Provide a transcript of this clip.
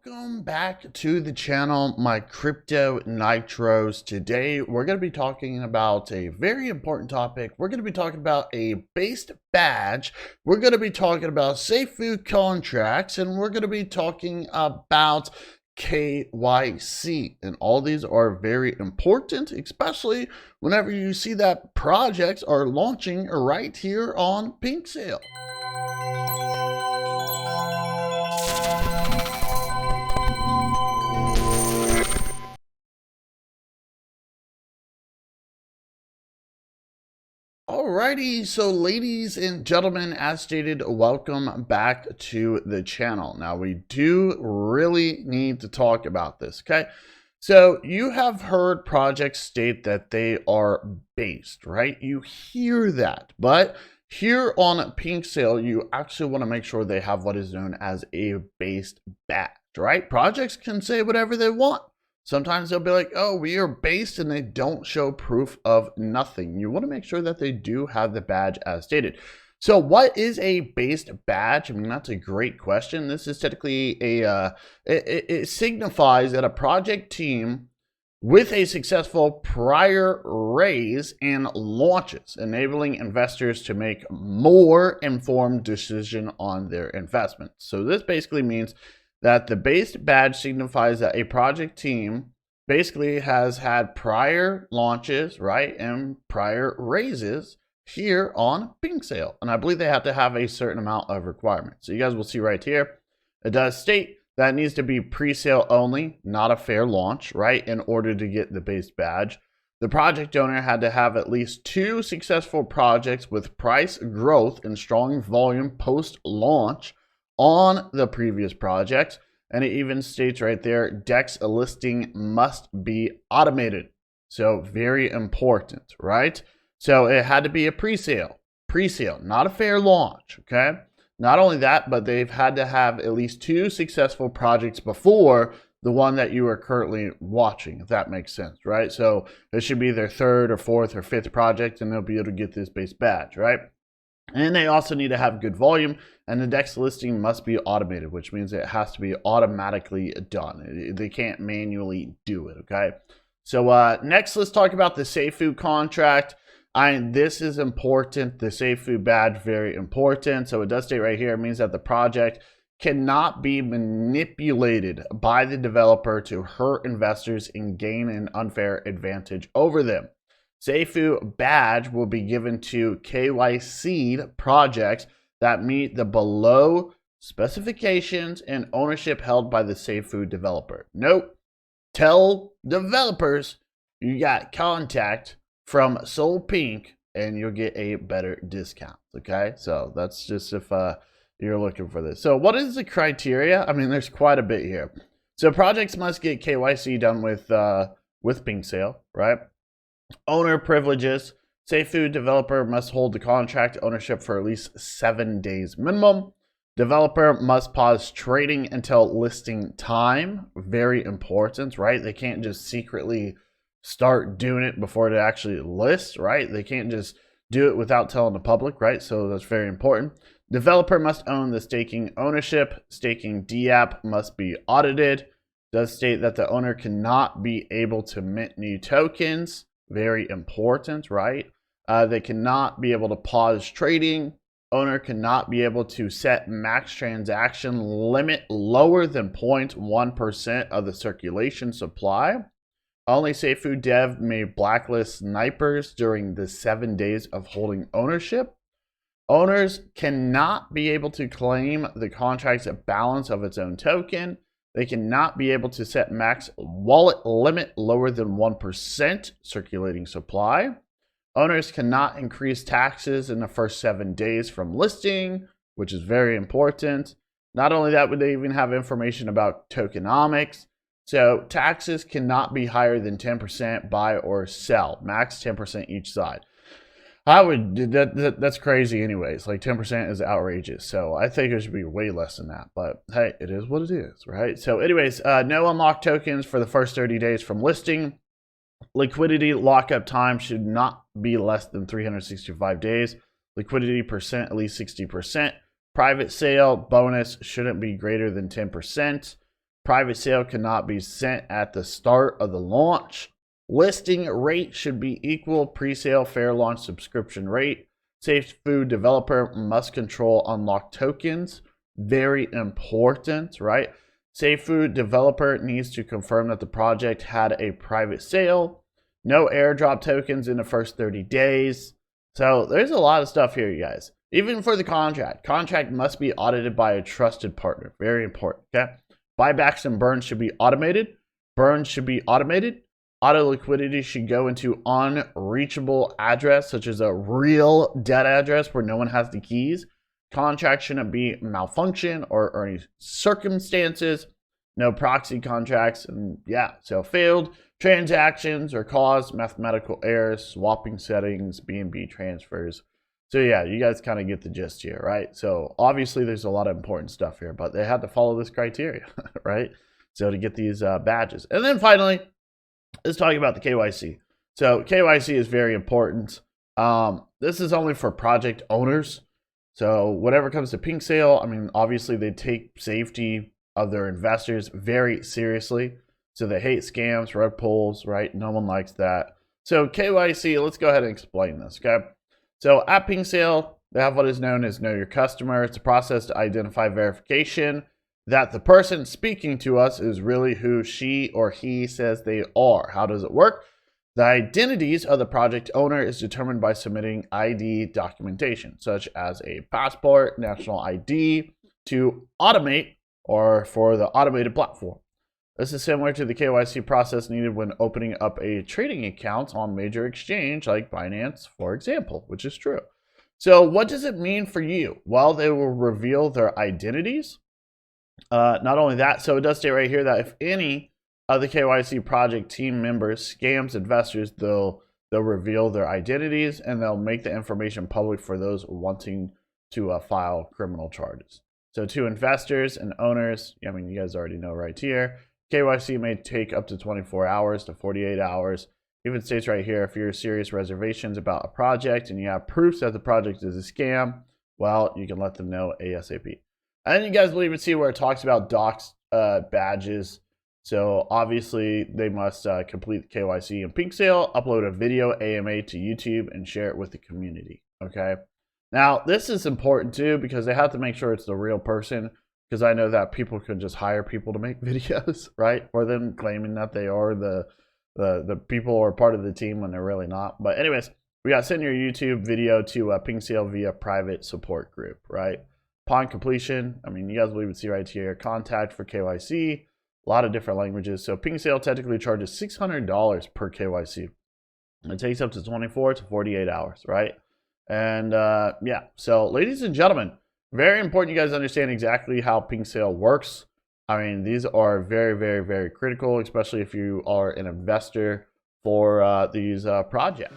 Welcome back to the channel, my crypto nitros. Today we're going to be talking about a very important topic. We're going to be talking about a based badge. We're going to be talking about Safu contracts, and we're going to be talking about KYC. And all these are very important, especially whenever you see that projects are launching right here on Pinksale. Alrighty, so ladies and gentlemen, as stated, welcome back to the channel. Now, we do really need to talk about this, okay? So you have heard projects state that they are based, right? You hear that, but here on Pinksale, you actually want to make sure they have what is known as a based badge, right? Projects can say whatever they want. Sometimes they'll be like, oh, we are based, and they don't show proof of nothing. You want to make sure that they do have the badge as stated. So what is a based badge? I mean, that's a great question. This is typically it signifies that a project team with a successful prior raise and launches, enabling investors to make more informed decision on their investments. So this basically means that the based badge signifies that a project team basically has had prior launches, right, and prior raises here on Pinksale. And I believe they have to have a certain amount of requirements. So you guys will see right here, it does state that it needs to be pre-sale only, not a fair launch, right, in order to get the based badge. The project owner had to have at least 2 successful projects with price growth and strong volume post-launch on the previous projects. And it even states right there, Doxx listing must be automated. So very important, right? So it had to be a pre-sale, not a fair launch, okay? Not only that, but they've had to have at least 2 successful projects before the one that you are currently watching, if that makes sense, right? So it should be their 3rd or 4th or 5th project, and they'll be able to get this base badge, right? And they also need to have good volume, and the Doxx listing must be automated, which means it has to be automatically done. They can't manually do it, okay? So next, let's talk about the Safu contract. This is important. The Safu badge, very important. So it does state right here, it means that the project cannot be manipulated by the developer to hurt investors and gain an unfair advantage over them. Safu badge will be given to KYC projects that meet the below specifications and ownership held by the Safu developer. Note, tell developers you got contact from Soul Pink and you'll get a better discount, okay? So that's just if you're looking for this. So what is the criteria? I mean, there's quite a bit here. So projects must get KYC done with Pinksale, right? Owner privileges. Safu developer must hold the contract ownership for at least 7 days minimum. Developer must pause trading until listing time. Very important, right? They can't just secretly start doing it before it actually lists, right? They can't just do it without telling the public, right? So that's very important. Developer must own the staking ownership. Staking DApp must be audited. Does state that the owner cannot be able to mint new tokens. Very important, right? They cannot be able to pause trading. Owner cannot be able to set max transaction limit lower than 0.1% of the circulation supply. Only Safu dev may blacklist snipers during the 7 days of holding ownership. Owners cannot be able to claim the contract's balance of its own token. They cannot be able to set max wallet limit lower than 1% circulating supply. Owners cannot increase taxes in the first 7 days from listing, which is very important. Not only that, but they even have information about tokenomics. So taxes cannot be higher than 10% buy or sell, max 10% each side. That's crazy anyways. Like 10% is outrageous. So I think it should be way less than that. But hey, it is what it is, right? So anyways, no unlocked tokens for the first 30 days from listing. Liquidity lockup time should not be less than 365 days. Liquidity percent, at least 60%. Private sale bonus shouldn't be greater than 10%. Private sale cannot be sent at the start of the launch. Listing rate should be equal pre-sale fair launch subscription rate. Safu developer must control unlocked tokens. Very important, right? Safu developer needs to confirm that the project had a private sale. No airdrop tokens in the first 30 days. So there's a lot of stuff here, you guys. Even for the contract. Contract must be audited by a trusted partner. Very important, okay? Buybacks and burns should be automated. Burns should be automated. Auto liquidity should go into unreachable address, such as a real dead address where no one has the keys. Contract shouldn't be malfunction or any circumstances. No proxy contracts. And yeah, so failed transactions or caused mathematical errors, swapping settings, BNB transfers. So yeah, you guys kind of get the gist here, right? So obviously there's a lot of important stuff here, but they had to follow this criteria, right? So to get these badges. And then finally, let's talk about the KYC. So KYC is very important. This is only for project owners. So whatever comes to Pinksale, I mean, obviously they take safety of their investors very seriously. So they hate scams, rug pulls, right? No one likes that. So KYC, let's go ahead and explain this, okay? So at Pinksale, they have what is known as Know Your Customer. It's a process to identify verification that the person speaking to us is really who she or he says they are. How does it work? The identities of the project owner is determined by submitting ID documentation, such as a passport, national ID, to automate or for the automated platform. This is similar to the KYC process needed when opening up a trading account on major exchange like Binance, for example, which is true. So what does it mean for you? Well, they will reveal their identities. Not only that, so it does state right here that if any of the KYC project team members scams investors, they'll reveal their identities and they'll make the information public for those wanting to file criminal charges. So to investors and owners, I mean, you guys already know right here, KYC may take up to 24 hours to 48 hours. Even states right here, if you're serious reservations about a project and you have proofs that the project is a scam, well, you can let them know ASAP. And then you guys will even see where it talks about Doxx badges. So obviously they must complete the KYC in Pinksale, upload a video AMA to YouTube, and share it with the community, okay? Now, this is important too because they have to make sure it's the real person, because I know that people can just hire people to make videos, right? For them claiming that they are the people or part of the team when they're really not. But anyways, we got send your YouTube video to Pinksale via private support group, right? Upon completion, I mean, you guys will even see right here, contact for KYC, a lot of different languages. So Pinksale technically charges $600 per KYC. It takes up to 24 to 48 hours, right? And yeah, so ladies and gentlemen, very important you guys understand exactly how Pinksale works. I mean, these are very, very, very critical, especially if you are an investor for these projects.